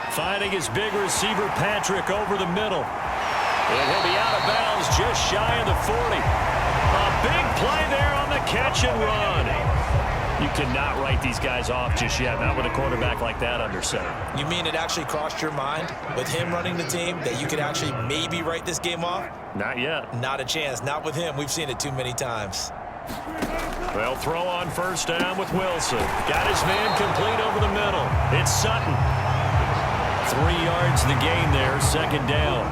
Finding his big receiver, Patrick, over the middle. And he'll be out of bounds just shy of the 40. A big play there on the catch and run. You cannot write these guys off just yet, not with a quarterback like that under center. You mean it actually crossed your mind with him running the team that you could actually maybe write this game off? Not yet. Not a chance. Not with him. We've seen it too many times. They'll throw on first down with Wilson. Got his man complete over the middle. It's Sutton. 3 yards the gain there, 2nd down.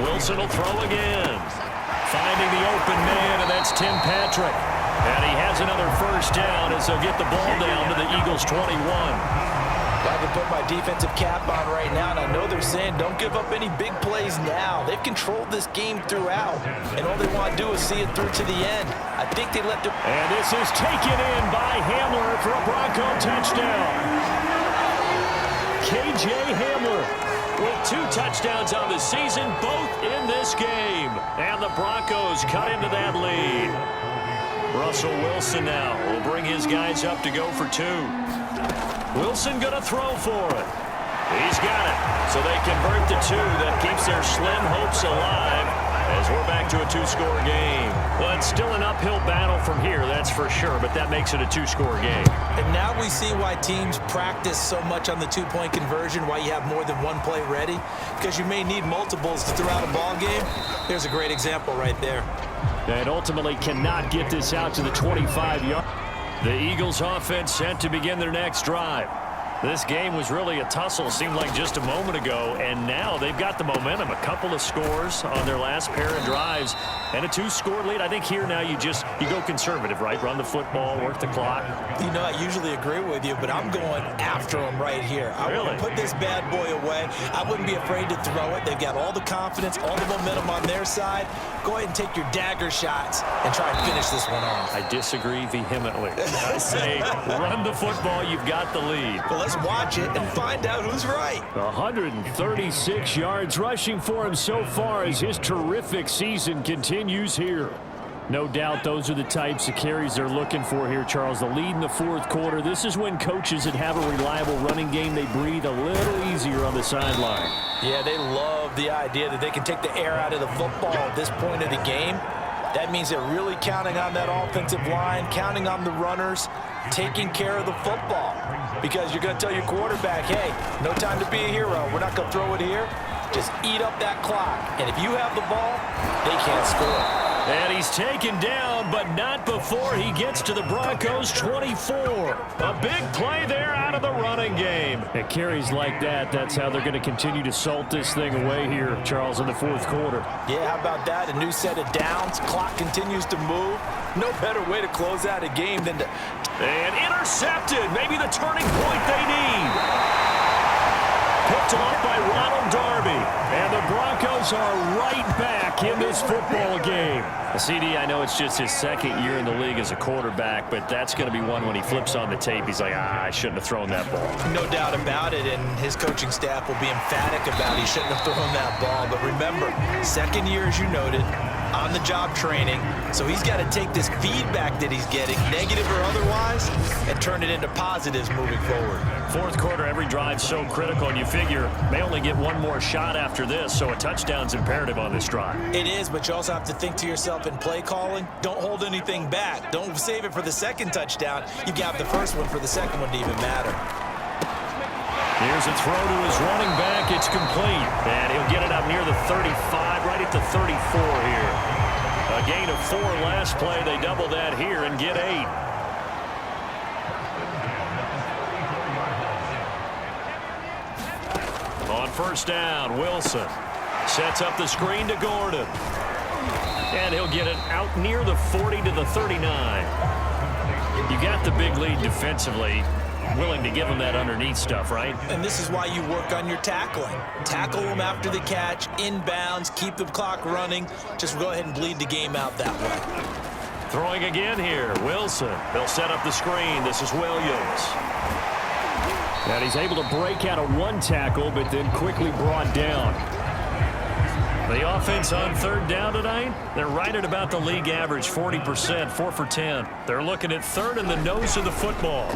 Wilson will throw again. Finding the open man, and that's Tim Patrick. And he has another first down as they'll get the ball down to the Eagles' 21. I can put my defensive cap on right now, and I know they're saying don't give up any big plays now. They've controlled this game throughout, and all they want to do is see it through to the end. I think they let them... And this is taken in by Hamler for a Bronco touchdown. K.J. Hamler with 2 touchdowns on the season, both in this game. And the Broncos cut into that lead. Russell Wilson now will bring his guys up to go for 2. Wilson going to throw for it. He's got it. So they convert the 2. That keeps their slim hopes alive as we're back to a 2-score game. Well, it's still an uphill battle from here, that's for sure, but that makes it a 2-score game. And now we see why teams practice so much on the 2-point conversion, why you have more than 1 play ready, because you may need multiples throughout a ball game. There's a great example right there. And ultimately cannot get this out to the 25-yard. The Eagles offense set to begin their next drive. This game was really a tussle, seemed like just a moment ago, and now they've got the momentum. A couple of scores on their last pair of drives and a 2-score lead. I think here now you go conservative, right? Run the football, work the clock. You know, I usually agree with you, but I'm going after them right here. I want to put this bad boy away. I wouldn't be afraid to throw it. They've got all the confidence, all the momentum on their side. Go ahead and take your dagger shots and try and finish this one off. I disagree vehemently. I say run the football, you've got the lead. Well, let's watch it and find out who's right. 136 yards rushing for him so far as his terrific season continues here. No doubt those are the types of carries they're looking for here, Charles. The lead in the fourth quarter. This is when coaches that have a reliable running game, they breathe a little easier on the sideline. Yeah, they love the idea that they can take the air out of the football at this point of the game. That means they're really counting on that offensive line, counting on the runners, taking care of the football. Because you're going to tell your quarterback, hey, no time to be a hero. We're not going to throw it here. Just eat up that clock. And if you have the ball, they can't score. And he's taken down, but not before he gets to the Broncos' 24. A big play there out of the running game. At carries like that, that's how they're going to continue to salt this thing away here, Charles, in the fourth quarter. Yeah, how about that? A new set of downs. Clock continues to move. No better way to close out a game than to... And intercepted. Maybe the turning point they need. Picked off by Ronald Darby. And the Broncos are right back in this football game. CD, I know it's just his second year in the league as a quarterback, but that's going to be one when he flips on the tape. He's like, I shouldn't have thrown that ball. No doubt about it, and his coaching staff will be emphatic about he shouldn't have thrown that ball. But remember, second year, as you noted, on-the-job training, so he's got to take this feedback that he's getting, negative or otherwise, and turn it into positives moving forward. Fourth quarter, every drive so critical, and you figure may only get one more shot after this, so a touchdown's imperative on this drive. It is, but you also have to think to yourself in play calling, don't hold anything back. Don't save it for the second touchdown. You got the first one for the second one to even matter. Here's a throw to his running back. It's complete. And he'll get it up near the 35, right at the 34 here. A gain of 4 last play. They double that here and get 8. On first down, Wilson sets up the screen to Gordon. And he'll get it out near the 40 to the 39. You got the big lead defensively. Willing to give him that underneath stuff, right? And this is why you work on your tackling. Tackle them after the catch, inbounds, keep the clock running. Just go ahead and bleed the game out that way. Throwing again here, Wilson. They'll set up the screen. This is Williams. And he's able to break out of one tackle, but then quickly brought down. The offense on third down tonight, they're right at about the league average, 40%, 4 for 10. They're looking at third in the nose of the football.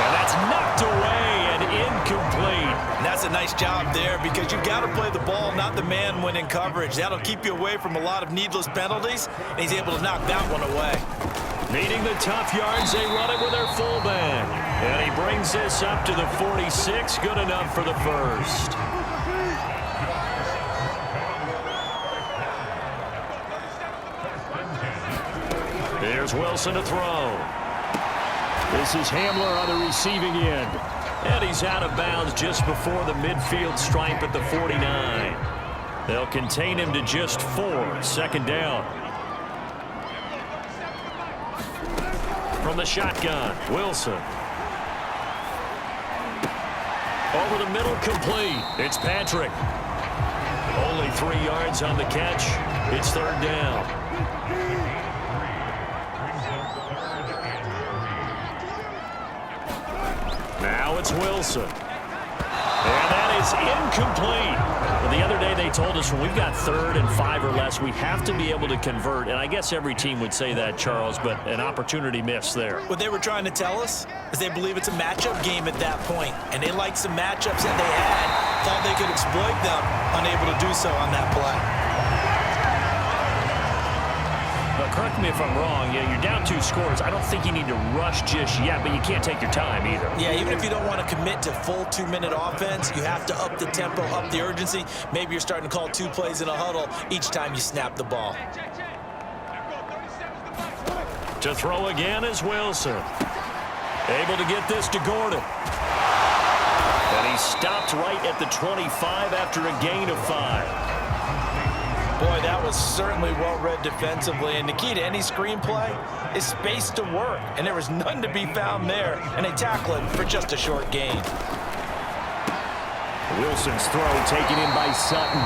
And that's knocked away and incomplete. And that's a nice job there because you've got to play the ball, not the man when in coverage. That'll keep you away from a lot of needless penalties, and he's able to knock that one away. Needing the tough yards, they run it with their fullback. And he brings this up to the 46, good enough for the first. Here's Wilson to throw. This is Hamler on the receiving end. And he's out of bounds just before the midfield stripe at the 49. They'll contain him to just 4, second down. From the shotgun, Wilson. Over the middle, complete. It's Patrick. Only 3 yards on the catch. It's third down. Now it's Wilson. And that is incomplete. Well, the other day they told us when we've got third and 5 or less, we have to be able to convert. And I guess every team would say that, Charles, but an opportunity missed there. What they were trying to tell us is they believe it's a matchup game at that point. And they liked some matchups that they had, thought they could exploit them, unable to do so on that play. Correct me if I'm wrong. Yeah, you're down 2 scores. I don't think you need to rush just yet, but you can't take your time either. Yeah, even if you don't want to commit to full 2-minute offense, you have to up the tempo, up the urgency. Maybe you're starting to call 2 plays in a huddle each time you snap the ball. To throw again is Wilson. Able to get this to Gordon. And he stopped right at the 25 after a gain of 5. Boy, that was certainly well-read defensively, and the key to any screenplay is space to work, and there was none to be found there, and they tackle it for just a short gain. Wilson's throw taken in by Sutton,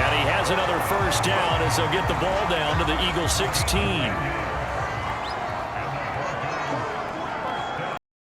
and he has another first down as they'll get the ball down to the Eagle 16.